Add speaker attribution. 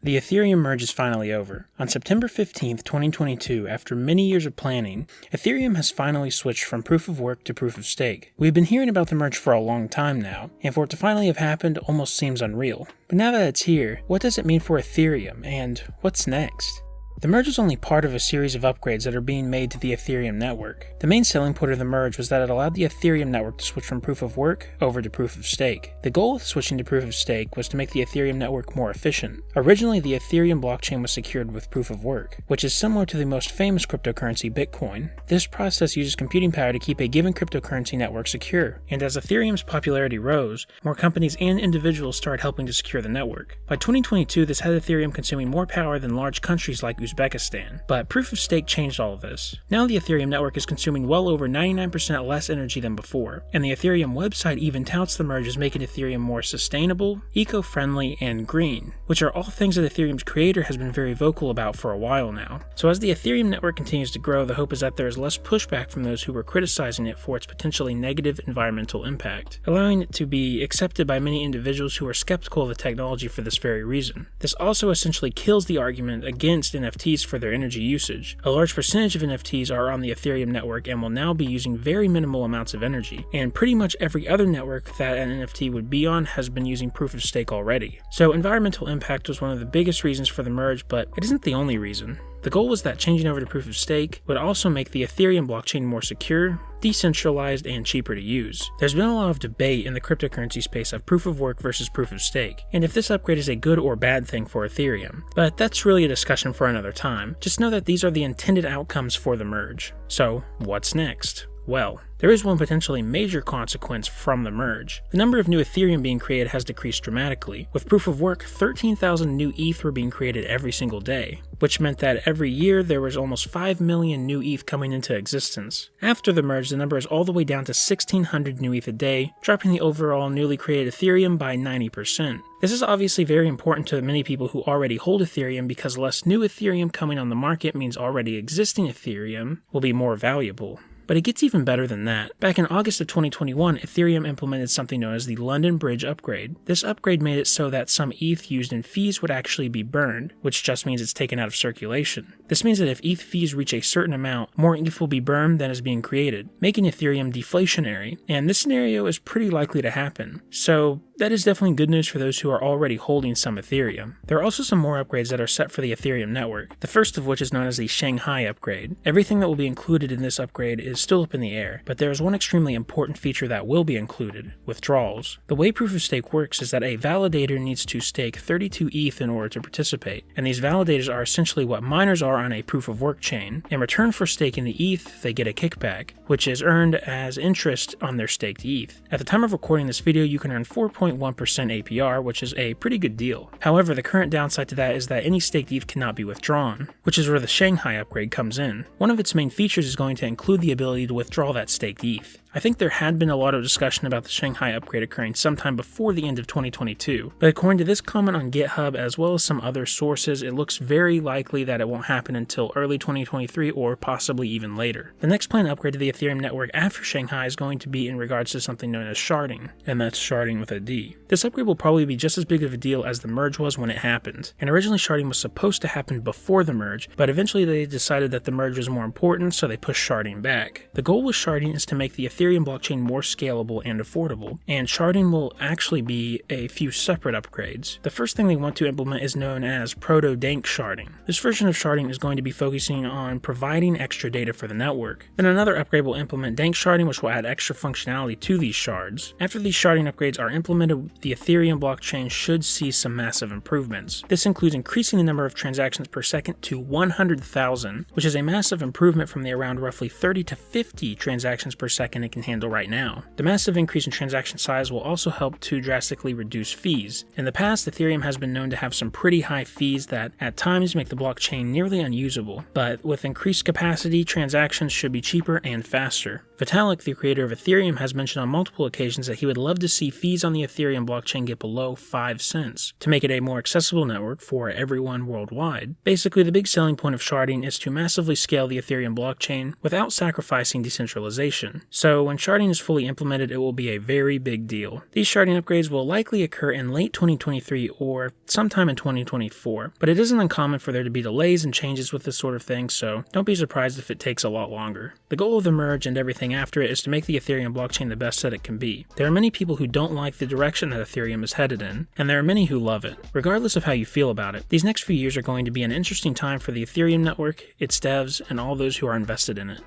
Speaker 1: The Ethereum merge is finally over. On September 15th, 2022, after many years of planning, Ethereum has finally switched from proof of work to proof of stake. We've been hearing about the merge for a long time now, and for it to finally have happened almost seems unreal. But now that it's here, what does it mean for Ethereum, and what's next? The merge is only part of a series of upgrades that are being made to the Ethereum network. The main selling point of the merge was that it allowed the Ethereum network to switch from proof of work over to proof of stake. The goal of switching to proof of stake was to make the Ethereum network more efficient. Originally, the Ethereum blockchain was secured with proof of work, which is similar to the most famous cryptocurrency, Bitcoin. This process uses computing power to keep a given cryptocurrency network secure, and as Ethereum's popularity rose, more companies and individuals started helping to secure the network. By 2022, this had Ethereum consuming more power than large countries like Uzbekistan, but proof of stake changed all of this. Now the Ethereum network is consuming well over 99% less energy than before, and the Ethereum website even touts the merge as making Ethereum more sustainable, eco-friendly, and green, which are all things that Ethereum's creator has been very vocal about for a while now. So as the Ethereum network continues to grow, the hope is that there is less pushback from those who were criticizing it for its potentially negative environmental impact, allowing it to be accepted by many individuals who are skeptical of the technology for this very reason. This also essentially kills the argument against NFTs for their energy usage. A large percentage of NFTs are on the Ethereum network and will now be using very minimal amounts of energy, and pretty much every other network that an NFT would be on has been using proof of stake already. So environmental impact was one of the biggest reasons for the merge, but it isn't the only reason. The goal was that changing over to proof of stake would also make the Ethereum blockchain more secure, decentralized, and cheaper to use. There's been a lot of debate in the cryptocurrency space of proof of work versus proof of stake, and if this upgrade is a good or bad thing for Ethereum. But that's really a discussion for another time. Just know that these are the intended outcomes for the merge. So, what's next? Well, there is one potentially major consequence from the merge. The number of new Ethereum being created has decreased dramatically. With proof of work, 13,000 new ETH were being created every single day, which meant that every year there was almost 5 million new ETH coming into existence. After the merge, the number is all the way down to 1,600 new ETH a day, dropping the overall newly created Ethereum by 90%. This is obviously very important to many people who already hold Ethereum because less new Ethereum coming on the market means already existing Ethereum will be more valuable. But it gets even better than that. Back in August of 2021, Ethereum implemented something known as the London Bridge Upgrade. This upgrade made it so that some ETH used in fees would actually be burned, which just means it's taken out of circulation. This means that if ETH fees reach a certain amount, more ETH will be burned than is being created, making Ethereum deflationary, and this scenario is pretty likely to happen. So that is definitely good news for those who are already holding some Ethereum. There are also some more upgrades that are set for the Ethereum network, the first of which is known as the Shanghai Upgrade. Everything that will be included in this upgrade is still up in the air, but there is one extremely important feature that will be included: withdrawals. The way proof of stake works is that a validator needs to stake 32 ETH in order to participate, and these validators are essentially what miners are on a proof of work chain. In return for staking the ETH, they get a kickback, which is earned as interest on their staked ETH. At the time of recording this video, you can earn 4.1% APR, which is a pretty good deal. However, the current downside to that is that any staked ETH cannot be withdrawn, which is where the Shanghai upgrade comes in. One of its main features is going to include the ability to withdraw that staked ETH. I think there had been a lot of discussion about the Shanghai upgrade occurring sometime before the end of 2022, but according to this comment on GitHub as well as some other sources, it looks very likely that it won't happen until early 2023 or possibly even later. The next planned upgrade to the Ethereum network after Shanghai is going to be in regards to something known as Sharding, and that's Sharding with a D. This upgrade will probably be just as big of a deal as the merge was when it happened, and originally Sharding was supposed to happen before the merge, but eventually they decided that the merge was more important, so they pushed Sharding back. The goal with Sharding is to make the Ethereum blockchain more scalable and affordable, and Sharding will actually be a few separate upgrades. The first thing they want to implement is known as Proto-Dank Sharding. This version of Sharding is going to be focusing on providing extra data for the network. Then another upgrade will implement Dank Sharding, which will add extra functionality to these shards. After these sharding upgrades are implemented, the Ethereum blockchain should see some massive improvements. This includes increasing the number of transactions per second to 100,000, which is a massive improvement from the around roughly 30 to 50 transactions per second it can handle right now. The massive increase in transaction size will also help to drastically reduce fees. In the past, Ethereum has been known to have some pretty high fees that at times make the blockchain nearly unusable, but with increased capacity, transactions should be cheaper and faster. Vitalik, the creator of Ethereum, has mentioned on multiple occasions that he would love to see fees on the Ethereum blockchain get below 5 cents to make it a more accessible network for everyone worldwide. Basically, the big selling point of sharding is to massively scale the Ethereum blockchain without sacrificing decentralization. So when sharding is fully implemented, it will be a very big deal. These sharding upgrades will likely occur in late 2023 or sometime in 2024, but it isn't uncommon for there to be delays and changes with this sort of thing, so don't be surprised if it takes a lot longer. The goal of the merge and everything after it is to make the Ethereum blockchain the best that it can be. There are many people who don't like the direction that Ethereum is headed in, and there are many who love it. Regardless of how you feel about it, these next few years are going to be an interesting time for the Ethereum network, its devs, and all those who are invested in it.